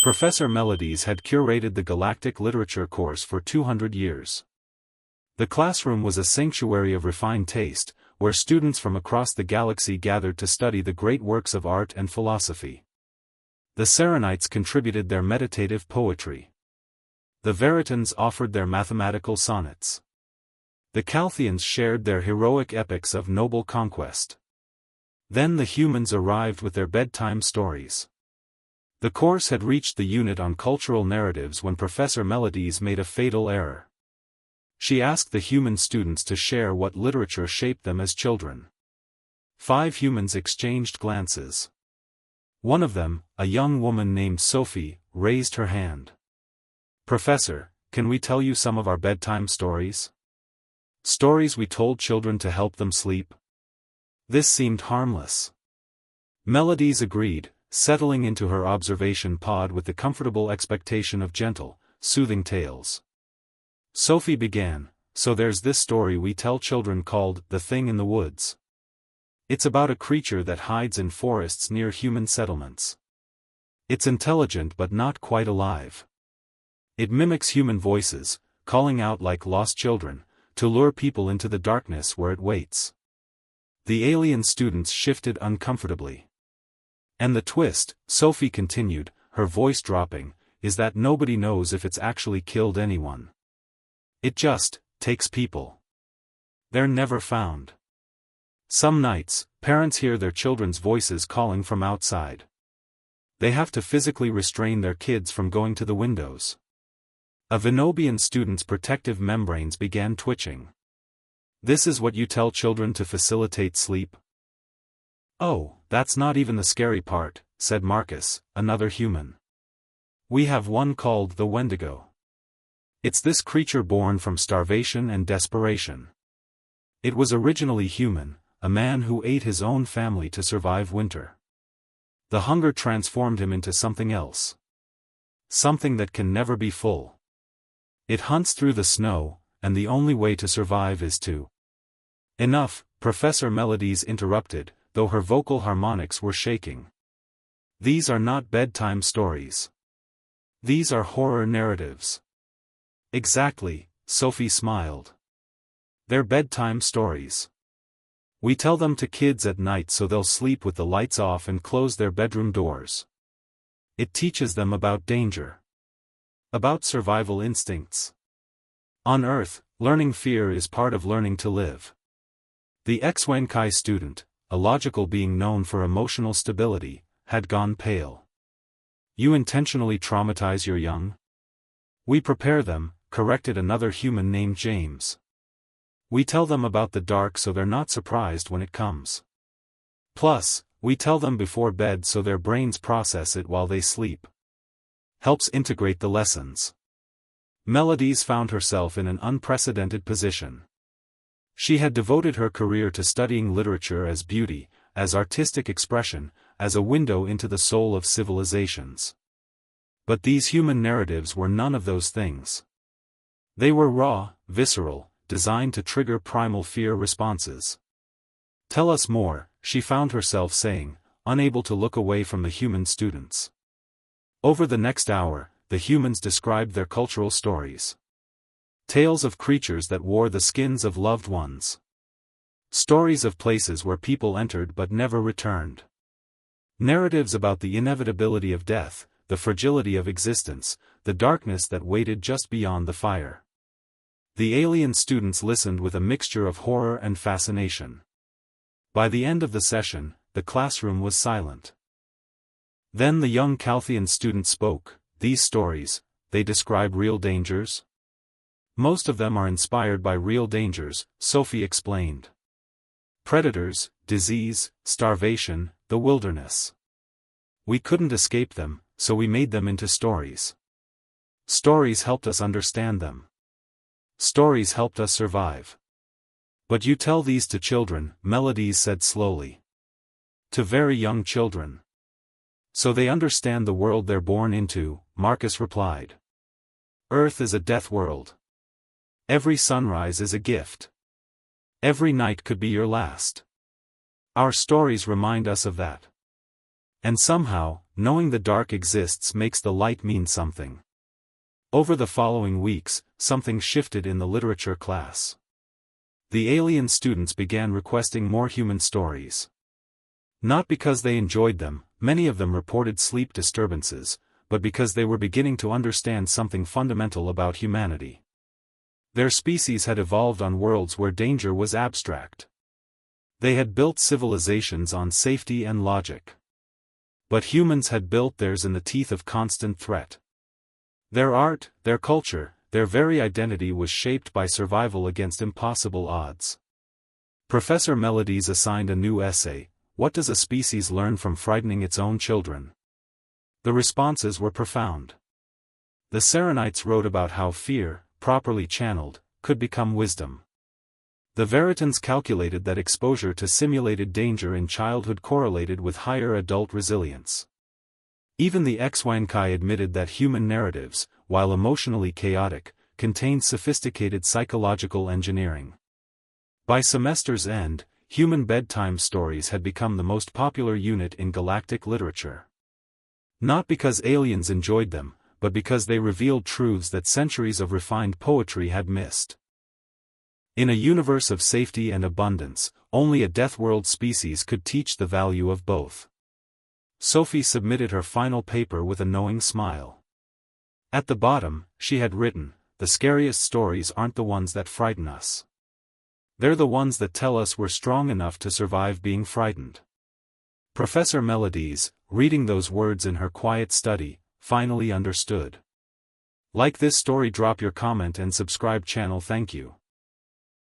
Professor Melodies had curated the Galactic Literature course for 200 years. The classroom was a sanctuary of refined taste, where students from across the galaxy gathered to study the great works of art and philosophy. The Serenites contributed their meditative poetry. The Veritans offered their mathematical sonnets. The Calthians shared their heroic epics of noble conquest. Then the humans arrived with their bedtime stories. The course had reached the unit on cultural narratives when Professor Melodies made a fatal error. She asked the human students to share what literature shaped them as children. 5 humans exchanged glances. One of them, a young woman named Sophie, raised her hand. "Professor, can we tell you some of our bedtime stories? Stories we told children to help them sleep?" This seemed harmless. Melodies agreed, settling into her observation pod with the comfortable expectation of gentle, soothing tales. Sophie began, "So there's this story we tell children called The Thing in the Woods. It's about a creature that hides in forests near human settlements. It's intelligent but not quite alive. It mimics human voices, calling out like lost children, to lure people into the darkness where it waits." The alien students shifted uncomfortably. "And the twist," Sophie continued, her voice dropping, "is that nobody knows if it's actually killed anyone. It just takes people. They're never found. Some nights, parents hear their children's voices calling from outside. They have to physically restrain their kids from going to the windows." A Venobian student's protective membranes began twitching. "This is what you tell children to facilitate sleep?" "Oh, that's not even the scary part," said Marcus, another human. "We have one called the Wendigo. It's this creature born from starvation and desperation. It was originally human, a man who ate his own family to survive winter. The hunger transformed him into something else. Something that can never be full. It hunts through the snow, and the only way to survive is to—" "Enough," Professor Melodies interrupted, though her vocal harmonics were shaking. "These are not bedtime stories. These are horror narratives." "Exactly," Sophie smiled. "They're bedtime stories. We tell them to kids at night so they'll sleep with the lights off and close their bedroom doors. It teaches them about danger. About survival instincts. On Earth, learning fear is part of learning to live." The HFY student, a logical being known for emotional stability, had gone pale. "You intentionally traumatize your young?" "We prepare them," corrected another human named James. "We tell them about the dark so they're not surprised when it comes. Plus, we tell them before bed so their brains process it while they sleep. Helps integrate the lessons." Melodies found herself in an unprecedented position. She had devoted her career to studying literature as beauty, as artistic expression, as a window into the soul of civilizations. But these human narratives were none of those things. They were raw, visceral, designed to trigger primal fear responses. "Tell us more," she found herself saying, unable to look away from the human students. Over the next hour, the humans described their cultural stories. Tales of creatures that wore the skins of loved ones. Stories of places where people entered but never returned. Narratives about the inevitability of death, the fragility of existence, the darkness that waited just beyond the fire. The alien students listened with a mixture of horror and fascination. By the end of the session, the classroom was silent. Then the young Calthian student spoke. "These stories, they describe real dangers?" "Most of them are inspired by real dangers," Sophie explained. "Predators, disease, starvation, the wilderness. We couldn't escape them, so we made them into stories. Stories helped us understand them. Stories helped us survive." "But you tell these to children," Melodies said slowly. "To very young children. So they understand the world they're born into," Marcus replied. "Earth is a death world. Every sunrise is a gift. Every night could be your last. Our stories remind us of that." And somehow, knowing the dark exists makes the light mean something. Over the following weeks, something shifted in the literature class. The alien students began requesting more human stories. Not because they enjoyed them, many of them reported sleep disturbances, but because they were beginning to understand something fundamental about humanity. Their species had evolved on worlds where danger was abstract. They had built civilizations on safety and logic. But humans had built theirs in the teeth of constant threat. Their art, their culture, their very identity was shaped by survival against impossible odds. Professor Melodies assigned a new essay, "What does a species learn from frightening its own children?" The responses were profound. The Serenites wrote about how fear, properly channeled, could become wisdom. The Veritans calculated that exposure to simulated danger in childhood correlated with higher adult resilience. Even the Xwankai admitted that human narratives, while emotionally chaotic, contained sophisticated psychological engineering. By semester's end, human bedtime stories had become the most popular unit in galactic literature. Not because aliens enjoyed them, but because they revealed truths that centuries of refined poetry had missed. In a universe of safety and abundance, only a Deathworld species could teach the value of both. Sophie submitted her final paper with a knowing smile. At the bottom, she had written, "The scariest stories aren't the ones that frighten us. They're the ones that tell us we're strong enough to survive being frightened." Professor Melodies, reading those words in her quiet study, finally understood. Like this story, drop your comment and subscribe channel. Thank you.